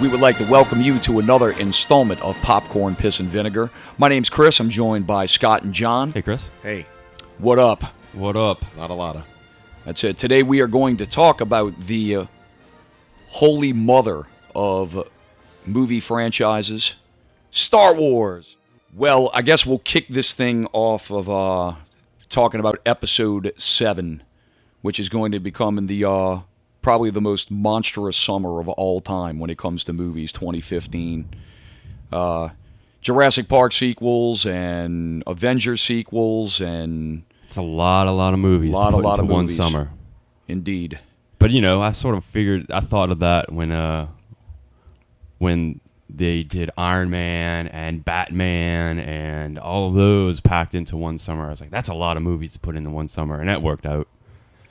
We would like to welcome you to another installment of Popcorn, Piss, and Vinegar. My name's Chris. I'm joined by Scott and John. Hey, Chris. Hey. What up? What up? Not a lot of. That's it. Today we are going to talk about the holy mother of movie franchises, Star Wars. Well, I guess we'll kick this thing off of talking about Episode 7, which is going to become in the probably the most monstrous summer of all time when it comes to movies, 2015. Jurassic Park sequels and Avengers sequels and... It's a lot of movies. A lot of one movies. Summer. Indeed. But I sort of figured, I thought of that when they did Iron Man and Batman and all of those packed into one summer. I was like, that's a lot of movies to put into one summer, and that worked out.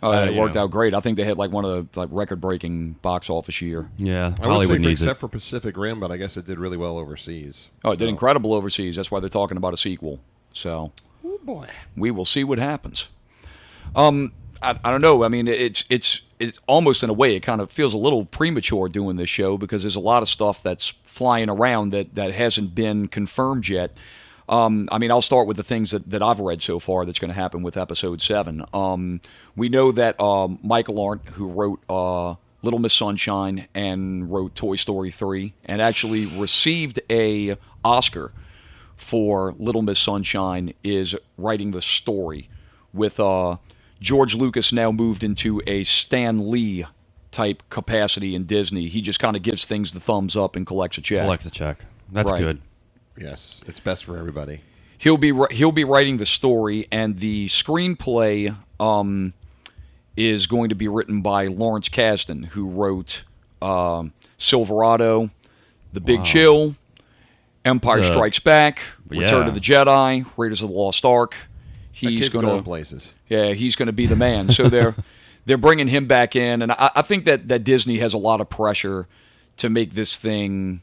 Oh, it worked out great. I think they had like one of the record-breaking box office year. Yeah, I would Hollywood say needs except it. for Pacific Rim, but I guess it did really well overseas. Oh, it did incredible overseas. That's why they're talking about a sequel. So, oh boy, we will see what happens. I don't know. I mean, it's almost in a way it kind of feels a little premature doing this show because there's a lot of stuff that's flying around that hasn't been confirmed yet. I mean, I'll start with the things that I've read so far that's going to happen with Episode 7. We know that Michael Arndt, who wrote Little Miss Sunshine and wrote Toy Story 3, and actually received a Oscar for Little Miss Sunshine, is writing the story with George Lucas now moved into a Stan Lee type capacity in Disney. He just kind of gives things the thumbs up and collects a check. That's Right. good. yes, it's best for everybody. He'll be writing the story, and the screenplay is going to be written by Lawrence Kasdan, who wrote Silverado, The Big Chill, Empire Strikes Back, Return of the Jedi, Raiders of the Lost Ark. He's going places. Yeah, he's going to be the man. So they're bringing him back in, and I think that Disney has a lot of pressure to make this thing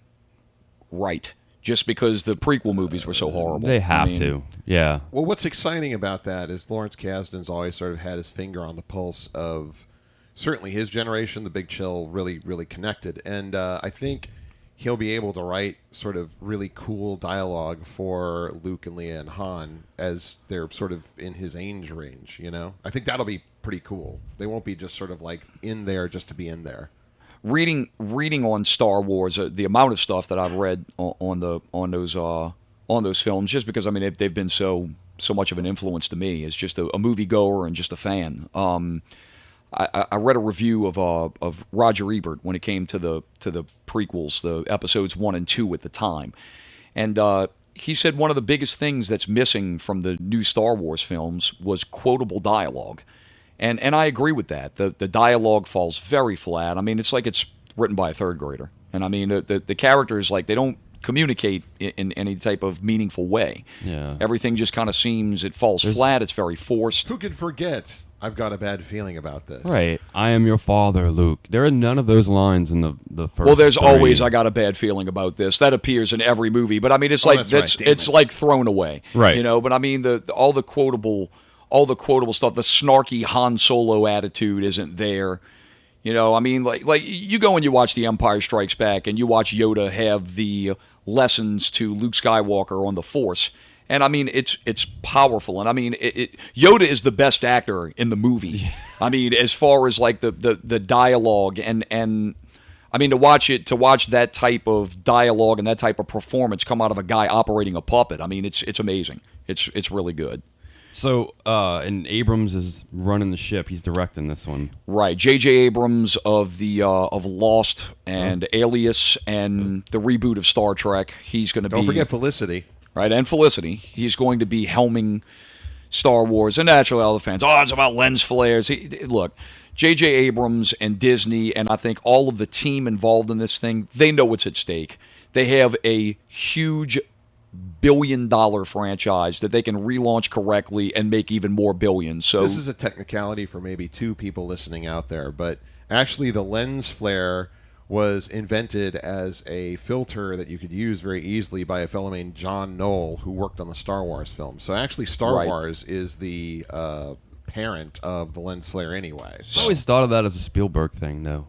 right, just because the prequel movies were so horrible. They have to. Yeah. Well, what's exciting about that is Lawrence Kasdan's always sort of had his finger on the pulse of certainly his generation. The Big Chill really, really connected, and I think he'll be able to write sort of really cool dialogue for Luke and Leia and Han as they're sort of in his age range, I think that'll be pretty cool. They won't be just sort of like in there just to be in there. Reading on Star Wars, the amount of stuff that I've read on those films, just because I mean they've been so much of an influence to me as just a moviegoer and just a fan. I read a review of Roger Ebert when it came to the prequels, the episodes 1 and 2 at the time, and he said one of the biggest things that's missing from the new Star Wars films was quotable dialogue, and I agree with that. The dialogue falls very flat. I mean, it's like it's written by a third grader, and I mean the characters, like, they don't communicate in any type of meaningful way. Yeah. Everything just kind of seems, it falls flat. It's very forced. Who could forget? I've got a bad feeling about this. Right. I am your father, Luke. There are none of those lines in the first. Well, there's 3. always I got a bad feeling about this. That appears in every movie, but I mean it's it's like thrown away. Right. But I mean all the quotable stuff, the snarky Han Solo attitude isn't there. I mean like you go and you watch The Empire Strikes Back and you watch Yoda have the lessons to Luke Skywalker on the Force. And I mean, it's powerful, and I mean, Yoda is the best actor in the movie. Yeah. I mean, as far as like the dialogue and I mean to watch that type of dialogue and that type of performance come out of a guy operating a puppet. I mean, it's amazing. It's really good. So, and Abrams is running the ship. He's directing this one, right? J.J. Abrams of Lost and Alias and the reboot of Star Trek. He's going to be. Don't forget Felicity. Right, and Felicity. He's going to be helming Star Wars. And naturally, all the fans, it's about lens flares. Look, J.J. Abrams and Disney, and I think all of the team involved in this thing, they know what's at stake. They have a huge billion-dollar franchise that they can relaunch correctly and make even more billions. So this is a technicality for maybe 2 people listening out there, but actually the lens flare was invented as a filter that you could use very easily by a fellow named John Knoll, who worked on the Star Wars films. So actually Star Wars is the parent of the lens flare anyway. I always thought of that as a Spielberg thing, though.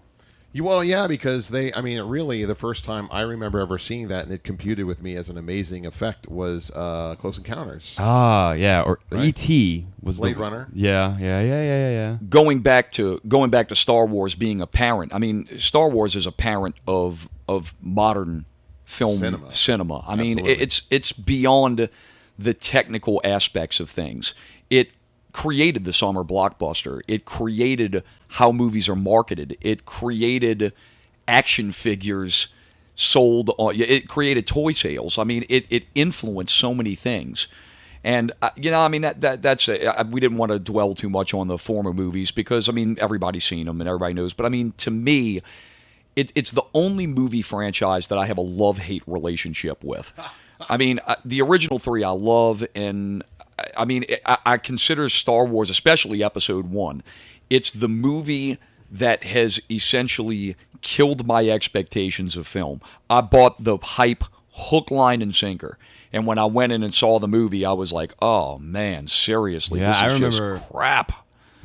Well, yeah, because really, the first time I remember ever seeing that and it computed with me as an amazing effect was Close Encounters. Ah, yeah, or Right. E.T. was Blade the Runner. Yeah. Going back to Star Wars being a parent. I mean, Star Wars is a parent of modern film cinema. I mean, Absolutely. it's beyond the technical aspects of things. It created the summer blockbuster. It created how movies are marketed. It created action figures sold on. It created toy sales. I mean, it influenced so many things. And I mean that's we didn't want to dwell too much on the former movies because I mean everybody's seen them and everybody knows. But I mean to me, it's the only movie franchise that I have a love-hate relationship with. I mean, the original three I love, and I mean, I consider Star Wars, especially Episode 1, it's the movie that has essentially killed my expectations of film. I bought the hype hook, line, and sinker. And when I went in and saw the movie, I was like, oh, man, seriously, Yeah, this I is remember just crap.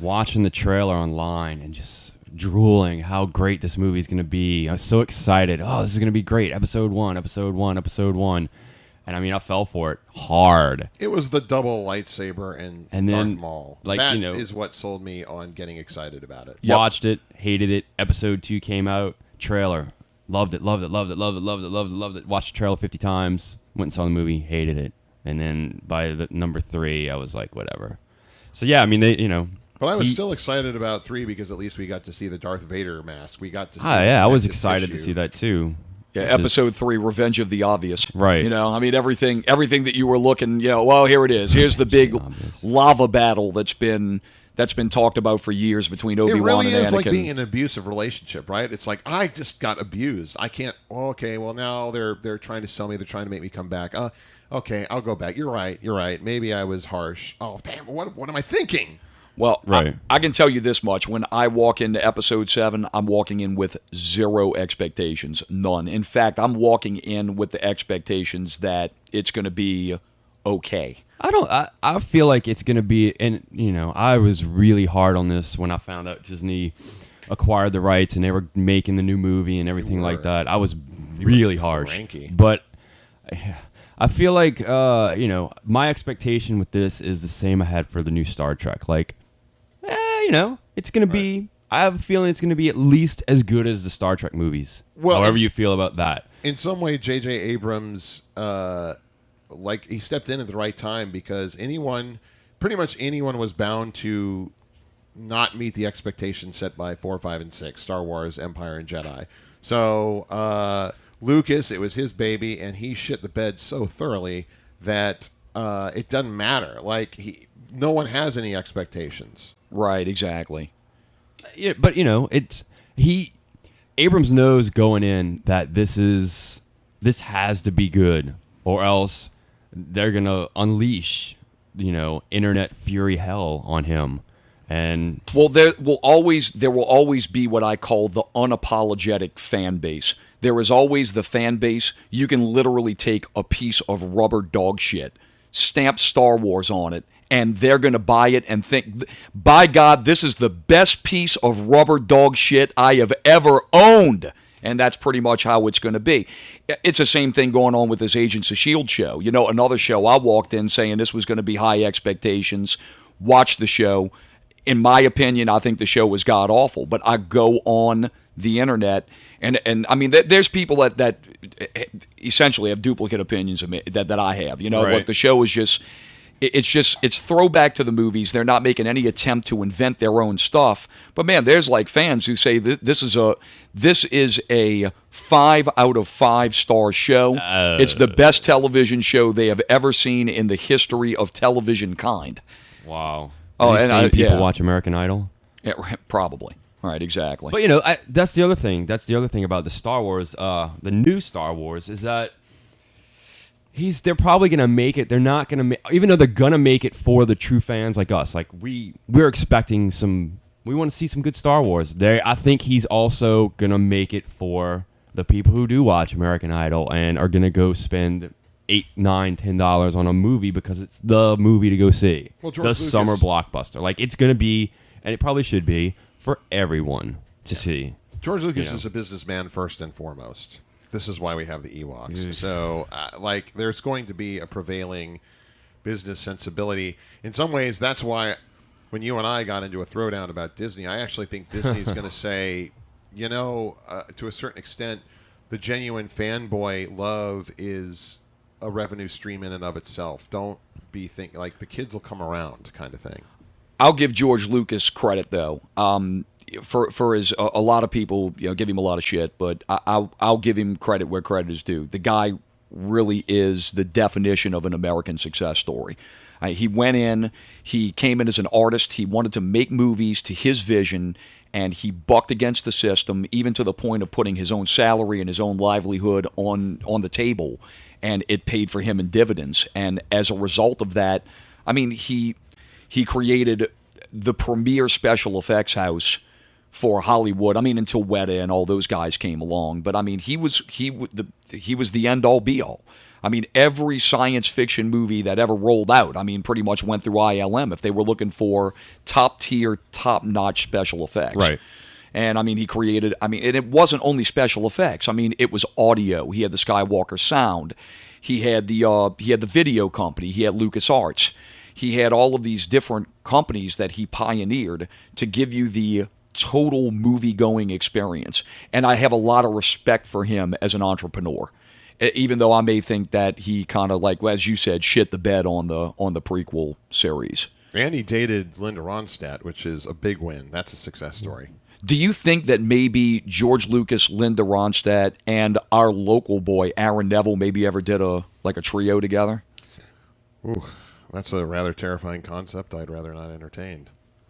watching the trailer online and just drooling how great this movie is going to be. I was so excited. Oh, this is going to be great. Episode 1. And I mean, I fell for it hard. It was the double lightsaber and then, Darth Maul. like, that you know- is what sold me on getting excited about it. Yep. Watched it, hated it. Episode 2 came out. Trailer. Loved it. Watched the trailer 50 times. Went and saw the movie. Hated it. And then by the number 3, I was like, whatever. So yeah, I mean, But I was still excited about 3 because at least we got to see the Darth Vader mask. We got to see. I was connective excited to tissue. see that too. Yeah, It's just- Episode 3, Revenge of the Obvious. Right. You know, I mean, everything that you were looking, well, here it is. Here's the big Obvious. lava battle that's been talked about for years between It Obi-Wan really and is Anakin. like being in an abusive relationship, right? It's like I just got abused. I can't. Oh, okay, well now they're trying to sell me. They're trying to make me come back. Okay, I'll go back. You're right. Maybe I was harsh. Oh, damn. What am I thinking? Well, Right. I can tell you this much. When I walk into Episode 7, I'm walking in with zero expectations. None. In fact, I'm walking in with the expectations that it's going to be okay. I feel like it's going to be, and I was really hard on this when I found out Disney acquired the rights and they were making the new movie and everything like that. I was really harsh. cranky. But I feel like, my expectation with this is the same I had for the new Star Trek. Like, it's going to be, I have a feeling it's going to be at least as good as the Star Trek movies. Well, however you feel about that. In some way, J.J. Abrams, he stepped in at the right time because pretty much anyone was bound to not meet the expectations set by 4, 5, and 6, Star Wars, Empire, and Jedi. So Lucas, it was his baby, and he shit the bed so thoroughly that it doesn't matter. Like, no one has any expectations. Right, exactly. Yeah, but Abrams knows going in that this has to be good, or else they're gonna unleash internet fury hell on him. And Well, there will always be what I call the unapologetic fan base. There is always the fan base. You can literally take a piece of rubber dog shit, stamp Star Wars on it, and they're going to buy it and think, by God, this is the best piece of rubber dog shit I have ever owned. And that's pretty much how it's going to be. It's the same thing going on with this Agents of S.H.I.E.L.D. show. Another show I walked in saying this was going to be high expectations, watched the show. In my opinion, I think the show was god-awful. But I go on the internet, and I mean, there's people that essentially have duplicate opinions of me that I have. Right. Like the show is just... It's throwback to the movies. They're not making any attempt to invent their own stuff. But man, there's like fans who say this is a 5 out of 5 star show. It's the best television show they have ever seen in the history of television kind. wow, Oh, have you and seen people yeah. watch American Idol? Yeah, probably. Right, exactly. But that's the other thing. That's the other thing about the Star Wars, the new Star Wars, is that they're probably gonna make it. They're not gonna even though they're gonna make it for the true fans like us. Like we're expecting some. We want to see some good Star Wars. I think he's also gonna make it for the people who do watch American Idol and are gonna go spend $8, $9, $10 on a movie because it's the movie to go see. Well, George the Lucas- summer blockbuster. Like it's gonna be, and it probably should be for everyone to see. George Lucas You know. is a businessman first and foremost. This is why we have the Ewoks. Yeah. So, there's going to be a prevailing business sensibility. In some ways, that's why when you and I got into a throwdown about Disney, I actually think Disney's going to say, to a certain extent, the genuine fanboy love is a revenue stream in and of itself. Don't be thinking like the kids will come around kind of thing. I'll give George Lucas credit though. For his a lot of people give him a lot of shit, but I'll give him credit where credit is due. The guy really is the definition of an American success story. He went in, he came in as an artist, he wanted to make movies to his vision, and he bucked against the system, even to the point of putting his own salary and his own livelihood on the table, and it paid for him in dividends. And as a result of that, I mean, he created the premier special effects house for Hollywood. I mean, until Weta and all those guys came along, but I mean, he was the end all be all. I mean, every science fiction movie that ever rolled out, I mean, pretty much went through ILM if they were looking for top tier, top notch special effects. Right. And I mean, he created. I mean, and it wasn't only special effects. I mean, it was audio. He had the Skywalker sound. He had the video company. He had LucasArts. He had all of these different companies that he pioneered to give you the total movie-going experience. And I have a lot of respect for him as an entrepreneur, even though I may think that he kind of, like as you said, shit the bed on the prequel series. And he dated Linda Ronstadt, which is a big win. That's a success story. Do you think that maybe George Lucas, Linda Ronstadt, and our local boy Aaron Neville maybe ever did a trio together? Ooh, that's a rather terrifying concept. I'd rather not entertain.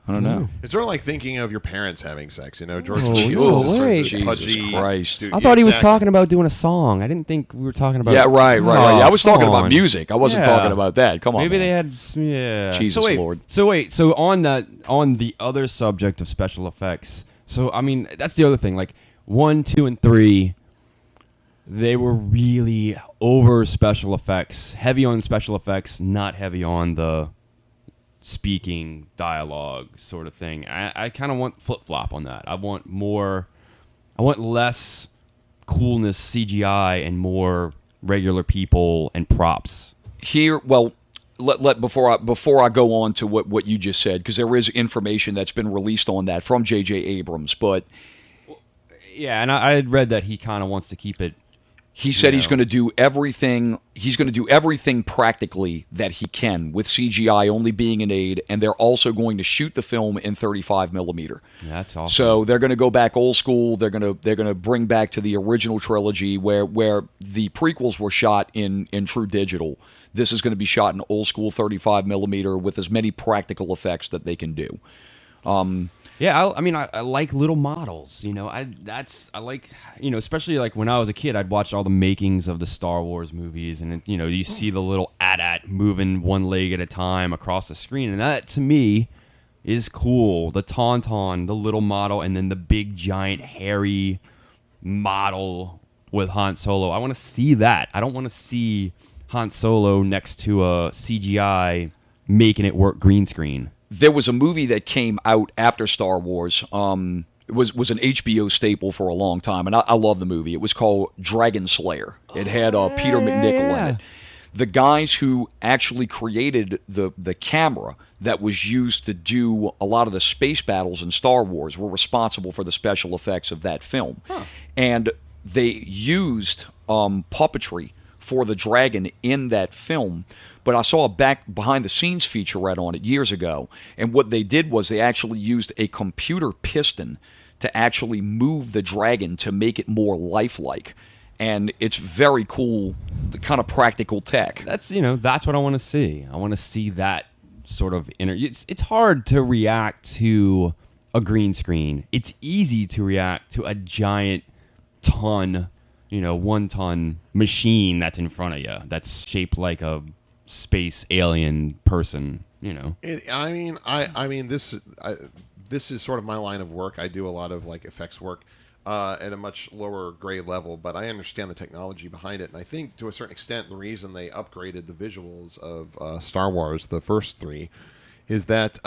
I don't know. It's sort of like thinking of your parents having sex. George Oh, Lucas is no sort of way. this Jesus pudgy Christ. dude. I thought he was Exactly. talking about doing a song. I didn't think we were talking about. Yeah, right. Oh, Yeah, I was talking come about on. music. I wasn't Yeah. talking about that. Come on, Maybe man. they had. Yeah. Jesus Lord. So on the other subject of special effects. So I mean, that's the other thing. Like 1, 2, and 3, they were really over special effects, heavy on special effects, not heavy on the speaking dialogue sort of thing. I kind of want flip-flop on that. I want less coolness CGI and more regular people and props. Here, well, before I go on to what you just said, because there is information that's been released on that from J.J. Abrams, but Yeah, and I had read that he kind of wants to keep it. he said he's Yeah. going to do everything. He's going to do everything practically that he can, with CGI only being an aid, and they're also going to shoot the film in 35 millimeter. Yeah, that's awesome. So they're going to go back old school. They're going to bring back to the original trilogy where the prequels were shot in true digital. This is going to be shot in old school 35 millimeter with as many practical effects that they can do. Yeah, I mean, I like little models. I like, especially like when I was a kid, I'd watch all the makings of the Star Wars movies, and you see the little AT-AT moving one leg at a time across the screen, and that to me is cool. The Tauntaun, the little model, and then the big giant hairy model with Han Solo. I want to see that. I don't want to see Han Solo next to a CGI making it work green screen. There was a movie that came out after Star Wars. It was an HBO staple for a long time, and I love the movie. It was called Dragon Slayer. It had Peter McNichol in it. The guys who actually created the camera that was used to do a lot of the space battles in Star Wars were responsible for the special effects of that film. And they used puppetry for the dragon in that film. But I saw a behind-the-scenes featurette on it years ago, and what they did was they actually used a computer piston to actually move the dragon to make it more lifelike. And it's very cool, the kind of practical tech. That's what I want to see. I want to see that sort of it's hard to react to a green screen. It's easy to react to a giant 1-ton machine that's in front of you that's shaped like a space alien person. This is sort of my line of work. I do a lot of like effects work at a much lower grade level, but I understand the technology behind it, and I think to a certain extent the reason they upgraded the visuals of Star Wars, the first 3, is that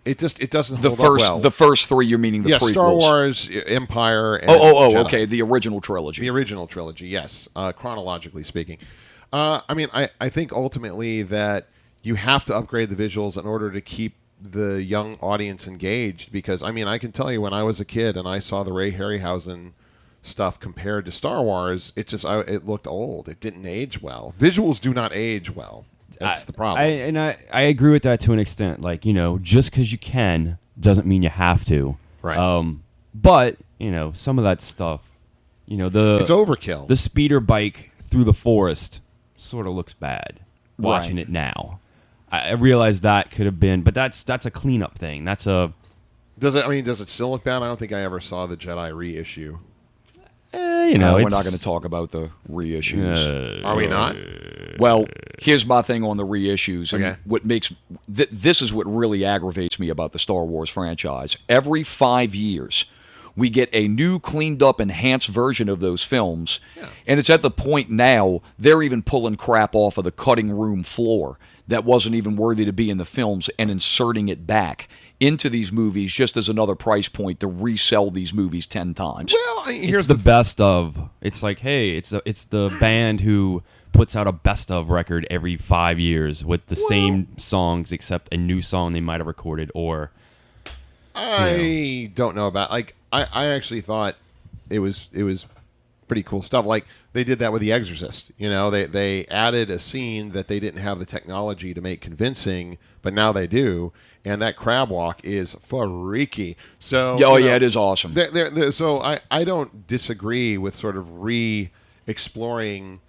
it doesn't The hold first, up well. the first three, you're meaning the prequels? Star Wars, Empire, and Jedi. Okay, the original trilogy. The original trilogy, yes, chronologically speaking. I think ultimately that you have to upgrade the visuals in order to keep the young audience engaged. Because I can tell you, when I was a kid and I saw the Ray Harryhausen stuff compared to Star Wars, it looked old. It didn't age well. Visuals do not age well. That's the problem. I agree with that to an extent. Like, just because you can doesn't mean you have to. Right. But some of that stuff, it's overkill. The speeder bike through the forest sort of looks bad watching it now. I realize that could have been, but that's a cleanup thing. Does it still look bad? I don't think I ever saw the Jedi reissue. We're not going to talk about the reissues. Are we not? Well, here's my thing on the reissues. And Okay. what makes this is what really aggravates me about the Star Wars franchise. Every 5 years, we get a new, cleaned up, enhanced version of those films, and it's at the point now they're even pulling crap off of the cutting room floor that wasn't even worthy to be in the films and inserting it back into these movies just as another price point to resell these movies 10 times. Well, here's the best of. It's like, hey, it's the band who puts out a best of record every 5 years with the same songs except a new song they might have recorded. Or I don't know about, like, I actually thought it was pretty cool stuff. Like, they did that with The Exorcist. They added a scene that they didn't have the technology to make convincing, but now they do. And that crab walk is freaky. So, it is awesome. So I don't disagree with sort of re-exploring.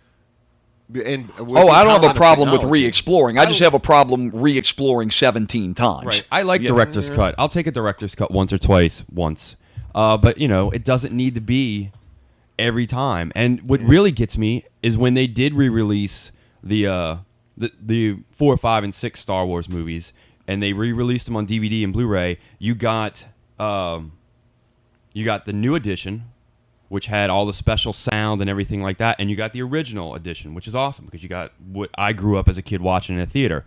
I don't have a problem with re-exploring. I just have a problem re-exploring 17 times. Right. I like director's cut. I'll take a director's cut once or twice. But it doesn't need to be every time. And what really gets me is when they did re-release the 4, 5, and 6 Star Wars movies, and they re-released them on DVD and Blu-ray. You got the new edition, which had all the special sound and everything like that, and you got the original edition, which is awesome because you got what I grew up as a kid watching in a theater.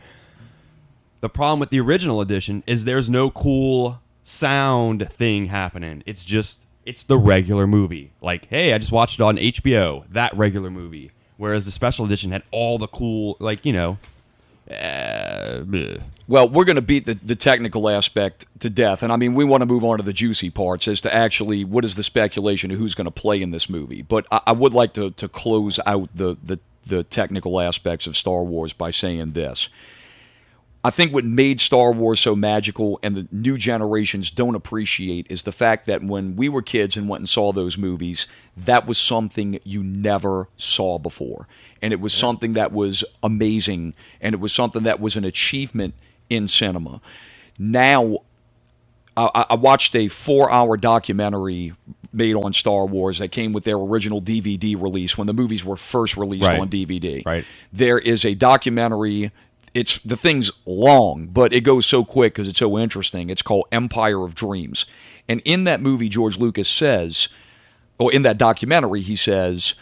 The problem with the original edition is there's no cool sound thing happening. It's the regular movie. Like, hey, I just watched it on HBO, that regular movie. Whereas the special edition had all the cool, Well, we're going to beat the technical aspect to death, and we want to move on to the juicy parts as to actually what is the speculation of who's going to play in this movie. But I would like to close out the technical aspects of Star Wars by saying this. I think what made Star Wars so magical and the new generations don't appreciate is the fact that when we were kids and went and saw those movies, that was something you never saw before. And it was something that was amazing, and it was something that was an achievement in cinema. Now, I watched a 4-hour documentary made on Star Wars that came with their original DVD release when the movies were first released on DVD. Right. There is a documentary. The thing's long, but it goes so quick because it's so interesting. It's called Empire of Dreams. And in that movie, George Lucas says, or in that documentary, he says,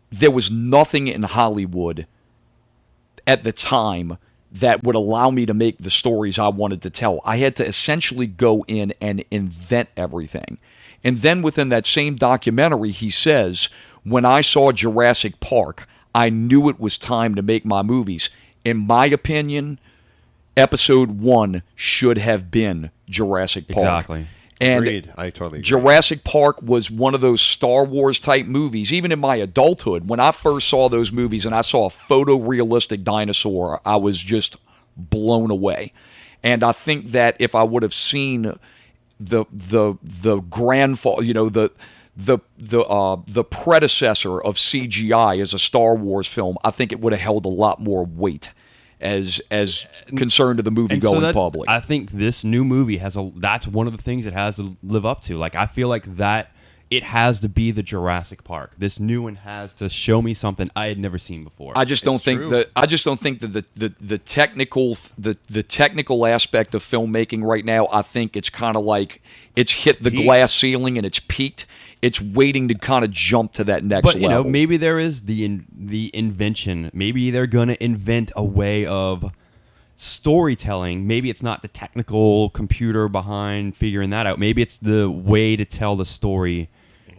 there was nothing in Hollywood at the time that would allow me to make the stories I wanted to tell. I had to essentially go in and invent everything. And then within that same documentary, he says, when I saw Jurassic Park, I knew it was time to make my movies. In my opinion, Episode 1 should have been Jurassic Park. Exactly. And agreed. I totally agree. Jurassic Park was one of those Star Wars type movies. Even in my adulthood, when I first saw those movies and I saw a photorealistic dinosaur, I was just blown away. And I think that if I would have seen the grandfather, the predecessor of CGI as a Star Wars film, I think it would have held a lot more weight as concerned to the movie-going public. I think this new movie that's one of the things it has to live up to. Like, I feel like that it has to be the Jurassic Park. This new one has to show me something I had never seen before. I just don't think that the technical aspect of filmmaking right now, I think it's kind of like it's hit the glass ceiling and it's peaked. It's waiting to kind of jump to that next level. But maybe there is the invention. Maybe they're gonna invent a way of storytelling. Maybe it's not the technical computer behind figuring that out. Maybe it's the way to tell the story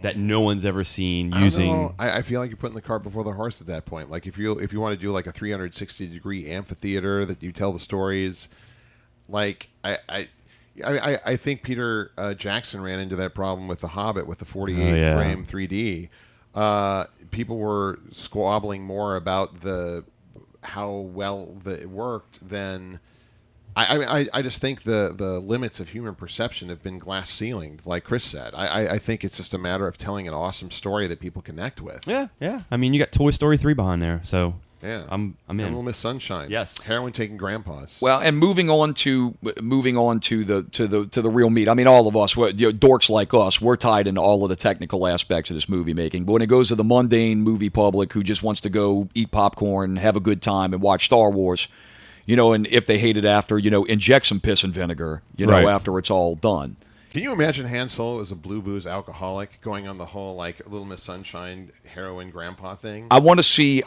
that no one's ever seen using. I feel like you're putting the cart before the horse at that point. Like if you want to do like a 360-degree amphitheater that you tell the stories, like I think Peter Jackson ran into that problem with The Hobbit with the 48 frame 3D. People were squabbling more about how well it worked than. I just think the limits of human perception have been glass ceilinged, like Chris said. I think it's just a matter of telling an awesome story that people connect with. Yeah. I mean, you got Toy Story 3 behind there, so yeah, I'm in. Little Miss Sunshine. Yes, heroin taking grandpas. Well, and moving on to the real meat. I mean, all of us, dorks like us, we're tied into all of the technical aspects of this movie making. But when it goes to the mundane movie public who just wants to go eat popcorn, have a good time, and watch Star Wars. And if they hate it after, inject some piss and vinegar, right. After it's all done. Can you imagine Han Solo as a blue booze alcoholic going on the whole like Little Miss Sunshine heroin grandpa thing? I want to see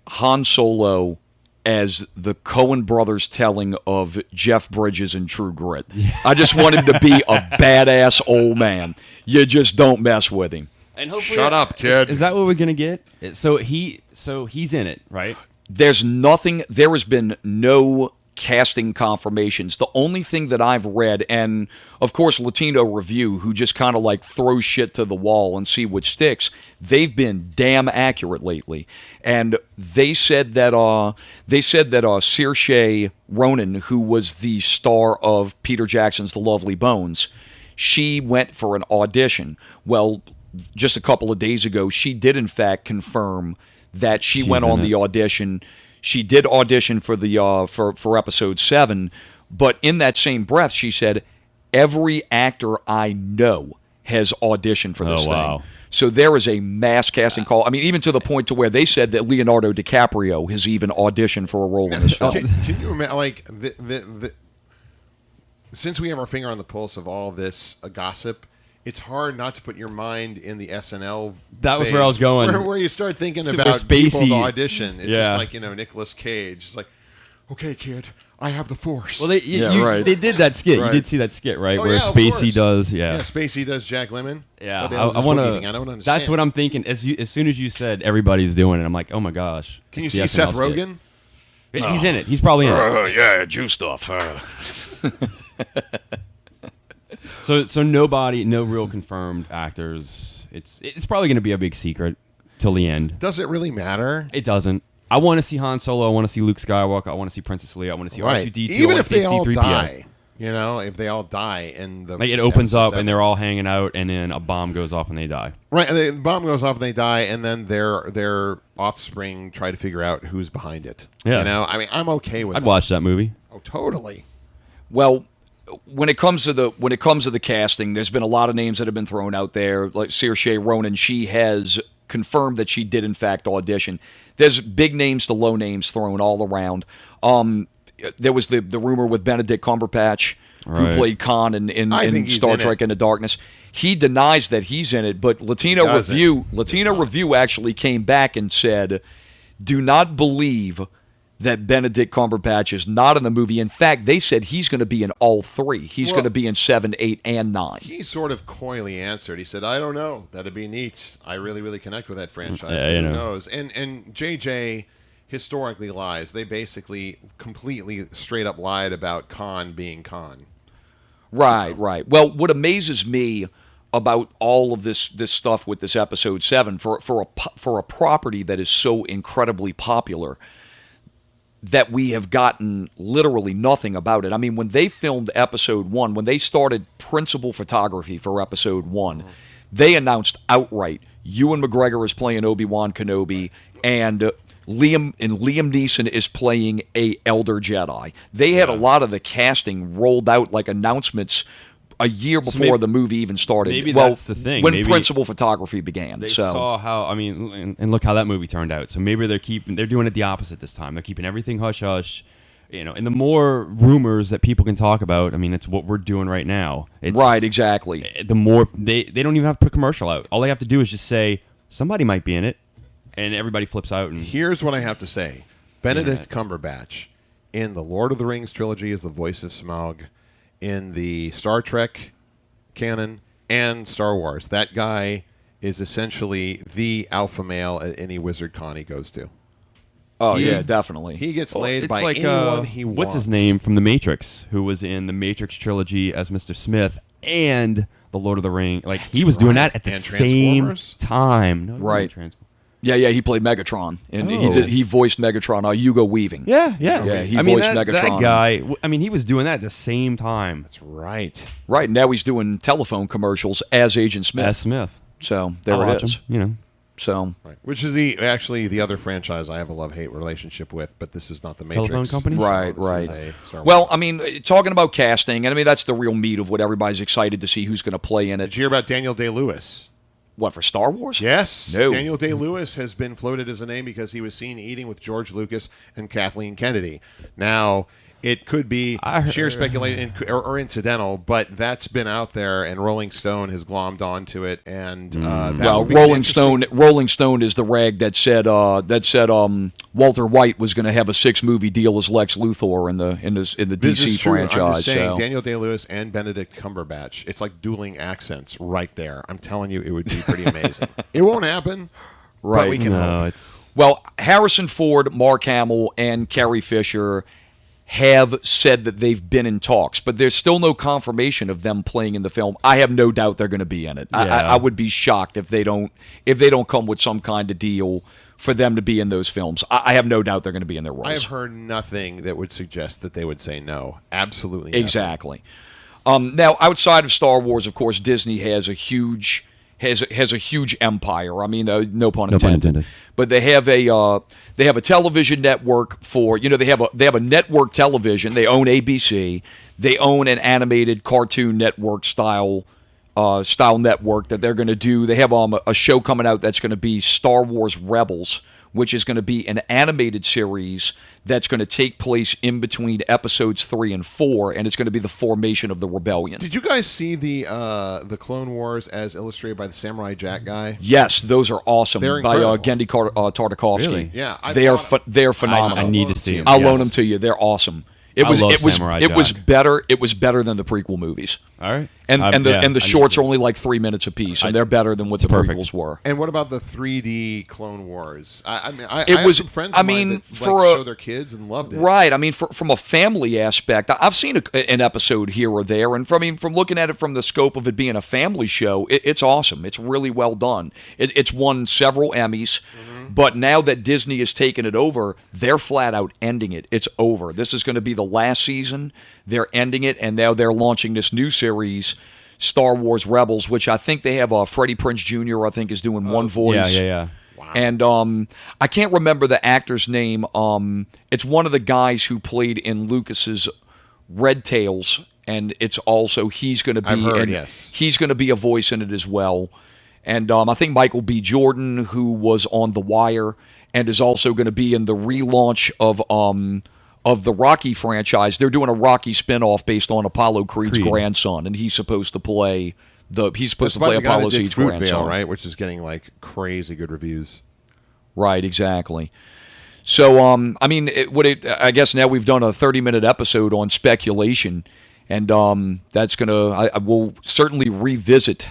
Han Solo as the Coen brothers telling of Jeff Bridges in True Grit. Yeah. I just want him to be a badass old man. You just don't mess with him. And hopefully, shut up, kid. Is that what we're gonna get? So he's in it, right? There has been no casting confirmations. The only thing that I've read, and of course Latino Review, who just kind of like throws shit to the wall and see what sticks, they've been damn accurate lately. And they said that Saoirse Ronan, who was the star of Peter Jackson's The Lovely Bones, she went for an audition. Well, just a couple of days ago, she did in fact confirm that she went on the audition. She did audition for the for episode 7, but in that same breath, she said, "Every actor I know has auditioned for this thing." So there is a mass casting call. I mean, even to the point to where they said that Leonardo DiCaprio has even auditioned for a role in this film. Can you imagine, like, since we have our finger on the pulse of all this gossip, it's hard not to put your mind in the SNL. That was where I was going. Where you start thinking about people to audition. It's just like, Nicolas Cage. It's like, okay, kid, I have the Force. Well, they did that skit. Right. You did see that skit, right? Where Spacey does, Spacey does Jack Lemmon. Yeah, I want to. I don't understand. That's what I'm thinking. As soon as you said everybody's doing it, I'm like, oh my gosh. Can you see Seth Rogen? He's in it. He's probably in it. Yeah, Jew stuff. So nobody, no real confirmed actors. It's probably going to be a big secret till the end. Does it really matter? It doesn't. I want to see Han Solo. I want to see Luke Skywalker. I want to see Princess Leia. I want to see R2-D2. Even if they all die. If they all die and it opens up and they're all hanging out and then a bomb goes off and they die. Right, and the bomb goes off and they die and then their offspring try to figure out who's behind it. Yeah. I mean, I'm okay with I'd watch that movie. Oh, totally. Well, when it comes to the casting, there's been a lot of names that have been thrown out there. Like Saoirse Ronan, she has confirmed that she did in fact audition. There's big names to low names thrown all around. There was the rumor with Benedict Cumberbatch, who played Khan in Star Trek Into Darkness. He denies that he's in it, but Latino Review actually came back and said, "Do not believe that Benedict Cumberbatch is not in the movie. In fact, they said he's going to be in all 3. He's going to be in 7, 8, and 9. He sort of coyly answered. He said, I don't know. That'd be neat. I really, really connect with that franchise. Who knows? And JJ historically lies. They basically completely straight up lied about Khan being Khan. Right. Well, what amazes me about all of this stuff with this episode 7, for a property that is so incredibly popular, that we have gotten literally nothing about it. I mean, when they filmed episode 1, when they started principal photography for episode 1, they announced outright Ewan McGregor is playing Obi-Wan Kenobi and Liam Neeson is playing a Elder Jedi. They had a lot of the casting rolled out like announcements a year before the movie even started. Maybe that's the thing. When principal photography began. They saw how, and look how that movie turned out. So maybe they're doing it the opposite this time. They're keeping everything hush-hush. And the more rumors that people can talk about, I mean, it's what we're doing right now. Right, exactly. The more, they don't even have to put a commercial out. All they have to do is just say, somebody might be in it, and everybody flips out. And here's what I have to say. Benedict Cumberbatch in the Lord of the Rings trilogy is the voice of Smaug, in the Star Trek canon and Star Wars. That guy is essentially the alpha male at any wizard con he goes to. Oh, yeah, definitely. He gets laid It's by like, anyone he wants. what's his name from The Matrix, who was in the Matrix trilogy as Mr. Smith and the Lord of the Ring. Like, he was doing that at the And same Transformers? time. No, Right. Transformers. Yeah, he played Megatron, and Oh. he voiced Megatron. Hugo Weaving. Yeah. Yeah, he I mean, voiced that Megatron. guy, I mean, he was doing that at the same time That's right. Right now he's doing telephone commercials as Agent Smith. as Smith. So there I'll it watch is. him, you know. So Right. Which is the other franchise I have a love-hate relationship with, but this is not the Matrix. Telephone company? Right, This is right. a Star Wars. Well, I mean, talking about casting, and I mean that's the real meat of what everybody's excited to see who's going to play in Did it. you hear about Daniel Day-Lewis? What, for Star Wars? Yes. No. Daniel Day-Lewis has been floated as a name because he was seen eating with George Lucas and Kathleen Kennedy. Now, it could be sheer speculation or incidental, but that's been out there, and Rolling Stone has glommed onto it. And that Well, would be an Rolling Stone is the rag that said Walter White was going to have a 6-movie deal as Lex Luthor in the This DC is true. franchise. I'm just saying, so. Daniel Day-Lewis and Benedict Cumberbatch. It's like dueling accents right there. I'm telling you, it would be pretty amazing. It won't happen, but Right. we can No, hope. it's Well, Harrison Ford, Mark Hamill, and Carrie Fisher have said that they've been in talks, but there's still no confirmation of them playing in the film. I have no doubt they're going to be in it. Yeah. I would be shocked if they don't come with some kind of deal for them to be in those films. I have no doubt they're going to be in their roles. I have heard nothing that would suggest that they would say no. Absolutely nothing. Exactly. Now, outside of Star Wars, of course, Disney has a huge empire. I mean, no pun intended. But they have a television network for they have a network television. They own ABC. They own an animated Cartoon Network style network that they're going to do. They have a show coming out that's going to be Star Wars Rebels, which is going to be an animated series that's going to take place in between episodes 3 and 4, and it's going to be the formation of the rebellion. Did you guys see the Clone Wars as illustrated by the Samurai Jack guy? Yes, those are awesome They're by incredible. Gendy Tartakovsky. Really? Yeah, they're phenomenal. I need to see them. I'll loan Yes. them to you. They're awesome. I love Samurai it was Jack. better. It was better than the prequel movies. all right. And Yeah, the I need shorts to- are only like 3 minutes apiece, and they're better than what the perfect. prequels were. And what about the 3D Clone Wars? I It have was- some friends I of mine mean, that for like, a- show their kids and loved it. Right. I mean, from a family aspect, I've seen an episode here or there, and from looking at it from the scope of it being a family show, it's awesome. It's really well done. It's won several Emmys, but now that Disney has taken it over, they're flat out ending it. It's over. This is going to be the last season. They're ending it, and now they're launching this new series, Star Wars Rebels, which I think they have Freddie Prinze Jr. I think is doing one voice. Yeah. And I can't remember the actor's name. It's one of the guys who played in Lucas's Red Tails, and it's also he's going to be. I've heard, and yes. He's going to be a voice in it as well. And I think Michael B. Jordan, who was on The Wire, and is also going to be in the relaunch of the Rocky franchise. They're doing a Rocky spinoff based on Apollo Creed's grandson, and he's supposed to play That's by the guy Apollo that did Creed's Fruitvale, grandson, right? Which is getting like crazy good reviews. Right, exactly. So, I mean, I guess now we've done a 30-minute episode on speculation, and that's I will certainly revisit.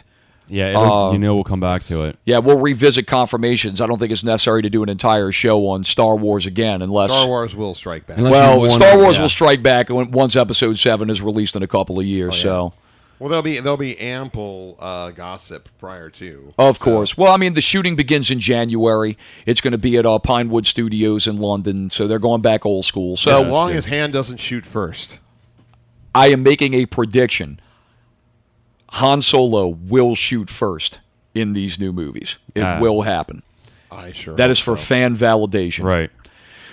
Yeah, we'll come back to it. Yeah, we'll revisit confirmations. I don't think it's necessary to do an entire show on Star Wars again, unless Star Wars will strike back. Unless well, you wanna- Star Wars yeah. will strike back once Episode 7 is released in a couple of years. So. Well, there'll be ample gossip prior to. Of course. Well, I mean, the shooting begins in January. It's going to be at Pinewood Studios in London, so they're going back old school. So As long as Han doesn't shoot first. I am making a prediction. Han Solo will shoot first in these new movies. It will happen. I sure. That hope is for so. fan validation. Right.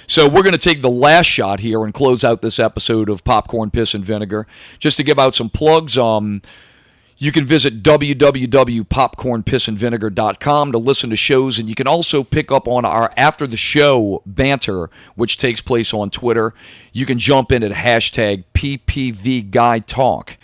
So we're going to take the last shot here and close out this episode of Popcorn, Piss, and Vinegar. Just to give out some plugs, you can visit www.popcornpissandvinegar.com to listen to shows, and you can also pick up on our After the Show banter, which takes place on Twitter. You can jump in at hashtag PPVGuyTalk.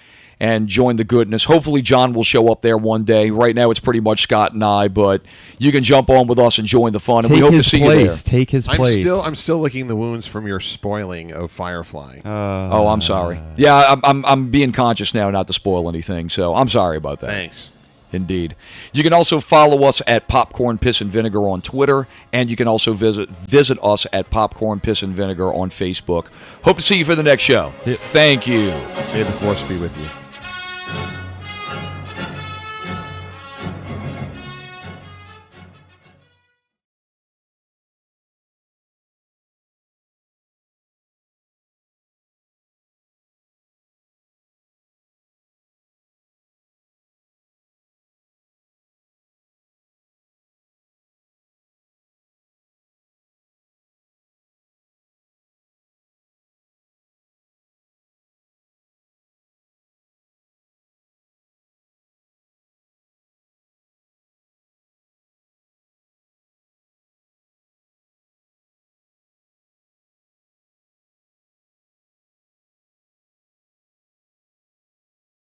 and join the goodness. Hopefully John will show up there one day. Right now it's pretty much Scott and I, but you can jump on with us and join the fun. And we hope to see you there. Take his place. I'm still licking the wounds from your spoiling of Firefly. Oh, I'm sorry. Yeah, I'm being conscious now not to spoil anything, so I'm sorry about that. Thanks. Indeed. You can also follow us at Popcorn Piss and Vinegar on Twitter, and you can also visit us at Popcorn Piss and Vinegar on Facebook. Hope to see you for the next show. Thank you. May the force be with you.